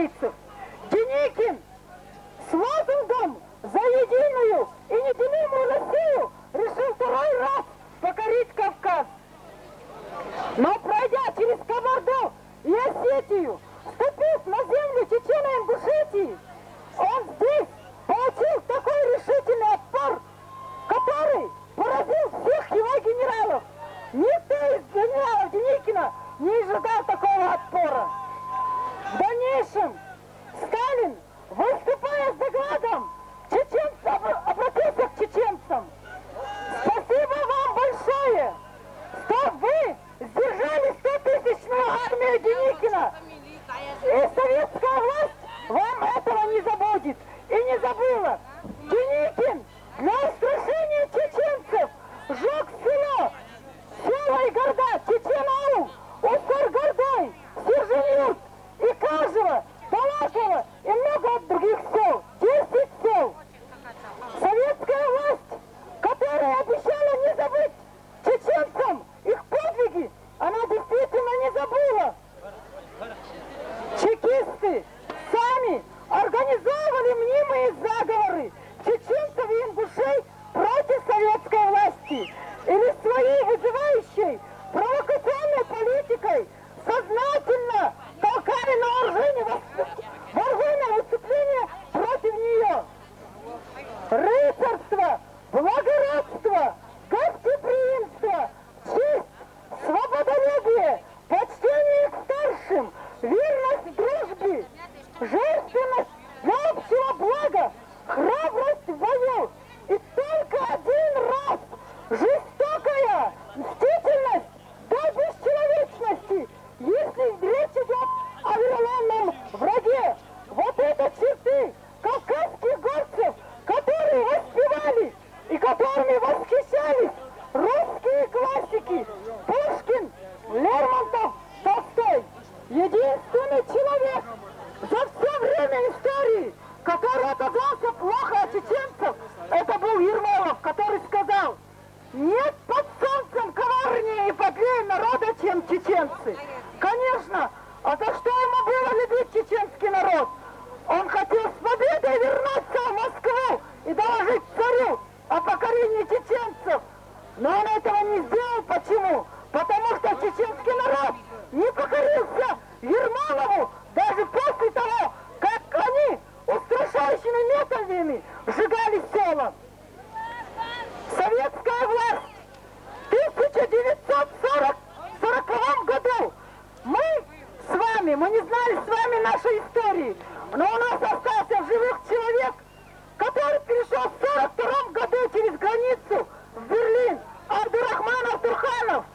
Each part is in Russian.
армейцев. Деникин с лозунгом «За единую и неделимую Россию» решил второй раз покорить Кавказ. Но пройдя через Кабарду и Осетию, вступив на землю Чечено-Ингушетии, он здесь получил такой решительный отпор, который поразил всех его генералов. Никто из генералов Деникина не ожидал такого отпора. В дальнейшем Сталин, выступая с докладом, обратился к чеченцам. Спасибо вам большое, что вы сдержали 100-тысячную армию Деникина. И советская власть вам этого не забудет и не забыла. Деникин для устрашения чеченцев сжег села и города Чечен-Аул, Усар-Гордой, Сержень-Юрт и Кажево, Талатово и много других сел. 10 сел. Советская власть, которая обещала не забыть чеченцам их подвиги, она действительно не забыла. Чекисты сами организовывали мнимые заговоры чеченцев и ингушей против советской власти. Или своей вызывающей провокационной политикой сознательно толкали на вооруженное выступление против нее. Рыцарство, благородство, гостеприимство, честь, свободолюбие, почтение к старшим, верность дружбе, жертвенность для общего блага, храбрость в бою. И только один раз жестокая мстительность до бесчеловечности, если речь идет о вероломном враге. Вот это черты кавказских горцев, которые воспевали и которыми восхищались русские классики Пушкин, Лермонтов, Толстой. Единственный человек за все время истории, который отозвался плохо от чеченцев, это был Ермолов, который сказал: нет под солнцем коварнее и подлее народа, чем чеченцы. Конечно, а за что ему было любить чеченский народ? Он хотел с победой вернуться в Москву и доложить царю о покорении чеченцев. Но он этого не сделал. Почему? Потому что чеченский народ не покорился Ермолову даже после того, как они устрашающими методами сжигали села. Советская власть в 1940 году, мы не знали с вами нашей истории, но у нас остался в живых человек, который перешел в 1942 году через границу в Берлин, Абдурахман Абдурханов,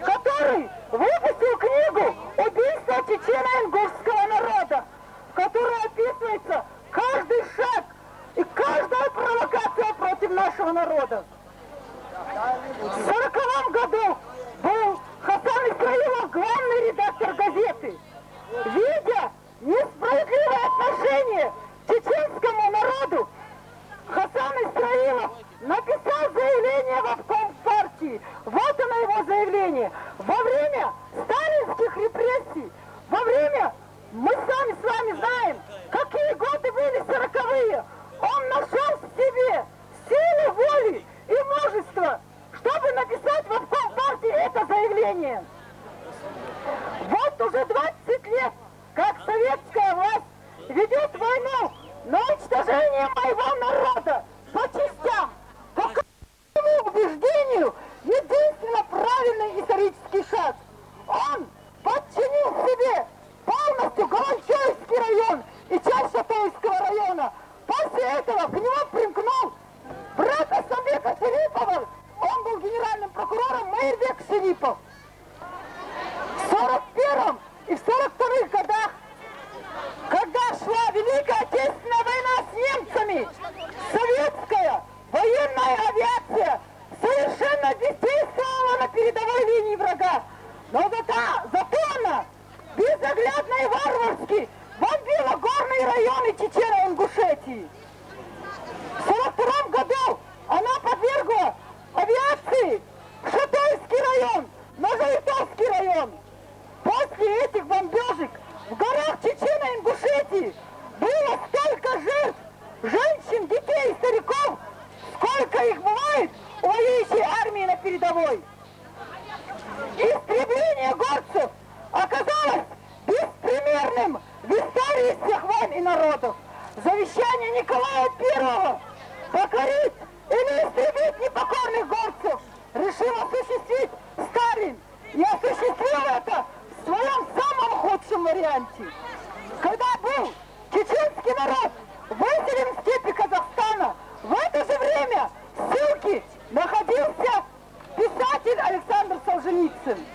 который выпустил книгу «Убийство чечено-ингушского народа», в которой описывается каждый шаг и каждая провокация против нашего народа. В 1940 году был Хасан Исраилов, главный редактор газеты. Видя несправедливое отношение к чеченскому народу, Хасан Исраилов написал заявление в обком партии. Вот оно, его заявление. Во время сталинских репрессий, во время, мы сами с вами знаем, какие годы были 40-е, он нашел в себе силы воли и мужество, чтобы написать в обком партии это заявление. Вот уже 20 лет, как советская власть ведет войну на уничтожение моего народа по частям. По моему убеждению, единственно правильный исторический шаг. Он подчинил себе полностью Галанчойский район и часть Шатойского района. После этого к нему примкнул брат Асамбека Шерипова. Он был генеральным прокурором Майырбек Шерипов. В 1941 и в 1942 годах, когда шла Великая Отечественная война с немцами, советская военная авиация совершенно бездействовала на передовой линии врага. Но зато она безоглядно и варварски бомбила горные районы Чечено-Ингушетии. В 1942 году она подвергла авиации Шатойский район, Можаитовский район. После этих бомбежек в горах Чечено-Ингушетии Белоруссии было столько жертв, женщин, детей и стариков, сколько их бывает у воюющей армии на передовой. Истребление горцев оказалось беспримерным в истории всех войн и народов. Завещание Николая I покорить или истребить непокорных горцев решил осуществить Сталин и осуществил это в своем самом худшем варианте. Когда был чеченский народ выселен в степи Казахстана, в это же время в ссылке находился писатель Александр Солженицын.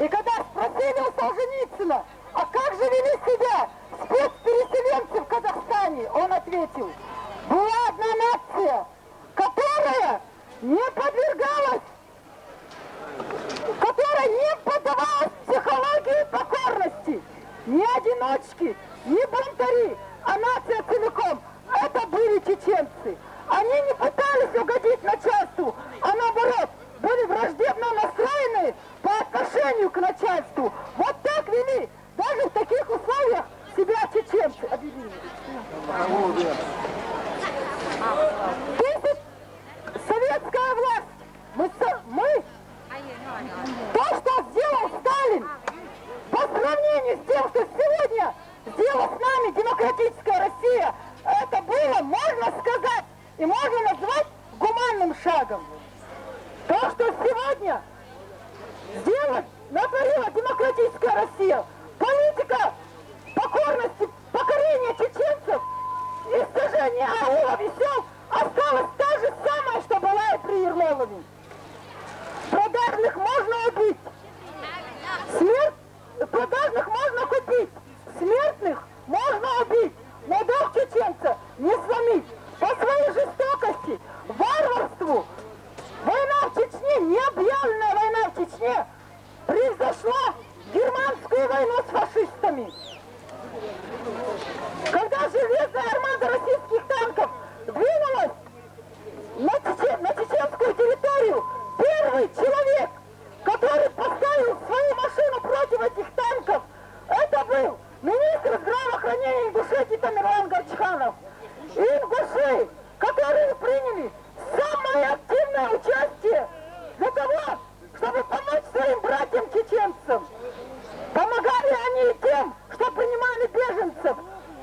И когда спросили у Солженицына, а как же вели себя спецпереселенцы в Казахстане, он ответил: была одна нация, которая не подвергалась, которая не поддавалась психологии покорности. Ни одиночки, ни бунтари, а нация целиком. Это были чеченцы. Они не пытались угодить начальству, а наоборот, были враждебно настроены по отношению к начальству. Вот так вели даже в таких условиях себя чеченцы. Советская власть, то, что сделал Сталин, по сравнению с тем, что сегодня сделала с нами демократическая Россия, это было, можно сказать, и можно назвать гуманным шагом. То, что сегодня натворила демократическая Россия, политика покорности, покорения чеченцев и сожжения аула весел, осталась та же самая, что была и при Ерлове. Продажных можно убить, продажных можно купить, смертных можно убить, но дух чеченца не сломить. По своей жестокости, варварству, война в Чечне, необъявленная война в Чечне, превзошла германскую войну с фашистами. Когда железная армада российских танков двинулась на чеченскую территорию, первый человек, который поставил свою машину против этих танков, это был министр здравоохранения Ингушетии Тамерлан Горчханов. И ингуши, которые приняли самое активное участие для того, чтобы помочь своим братьям-чеченцам. Помогали они и тем, что принимали беженцев.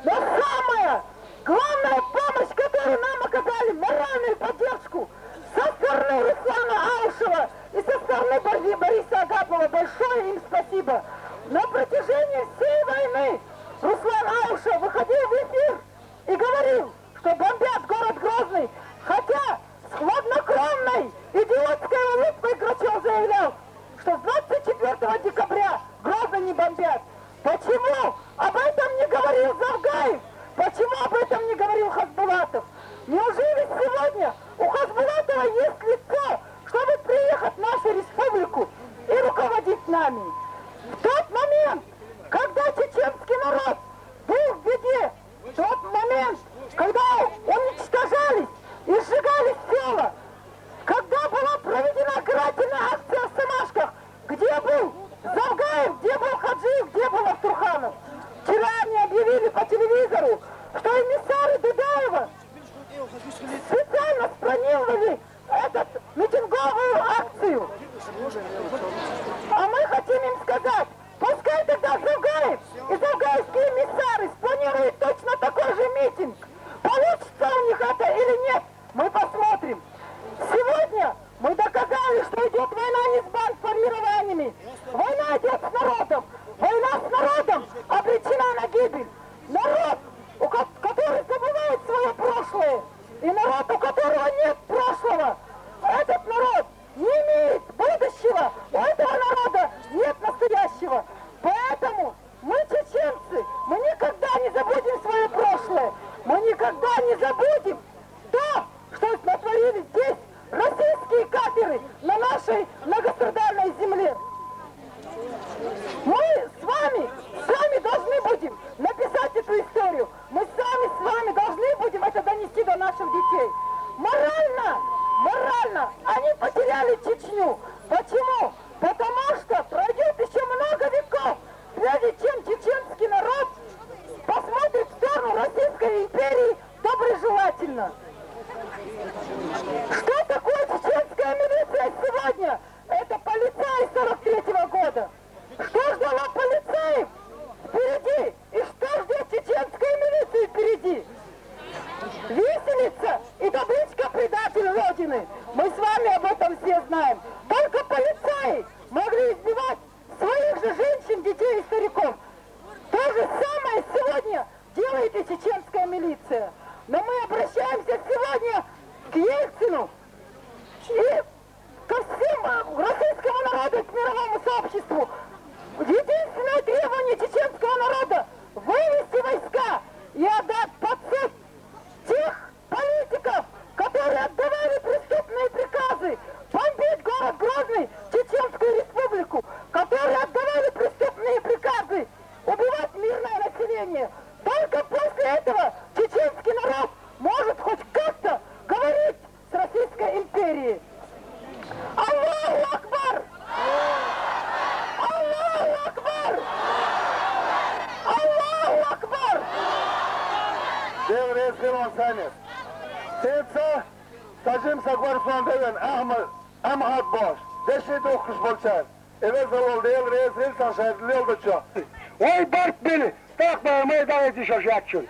Но самая главная помощь, которую нам оказали, моральную поддержку со стороны Руслана Аушева и со стороны Бориса Агапова, большое им спасибо. На протяжении всей войны Руслан Аушев выходил в эфир и говорил, что бомбят город Грозный, хотя с хладнокровной идиотской улыбкой Грачев заявлял, что с 24 декабря Грозный не бомбят. Почему об этом не говорил Завгаев? Почему об этом не говорил Хасбулатов? Неужели сегодня у Хасбулатова есть лицо, чтобы приехать в нашу республику и руководить нами? В тот момент, когда чеченский народ был в беде, в тот момент, когда уничтожались и сжигались села, когда была проведена карательная акция в Самашках, где был Завгаев, где был Хаджиев, где был Автурханов. Вчера они объявили по телевизору, что эмиссары Дудаева специально спланировали эту митинговую акцию. А мы хотим им сказать, пускай тогда Завгаев реакция. Но мы обращаемся сегодня к Ельцину и ко всем российскому народу, к мировому сообществу. Единственное требование чеченского народа — вывести войска и отдать под суд тех политиков, которые отдавали преступные приказы бомбить город Грозный, Чеченскую республику, которые отдавали преступные приказы убивать мирное население. Только после этого чеченский народ может хоть как-то говорить с Российской империей. Аллаху Акбар! Аллаху Акбар! Аллаху Акбар! Devre Eskeron Sanet. Setsa, Tajim Sakvar Fondeven, Ahmad Boş. Deşet okuş bolçar. Evet zavol değil, reis il taşaydı, lel da çok. Ой, Барт beni, tak bağırmaya davet işe şakçın.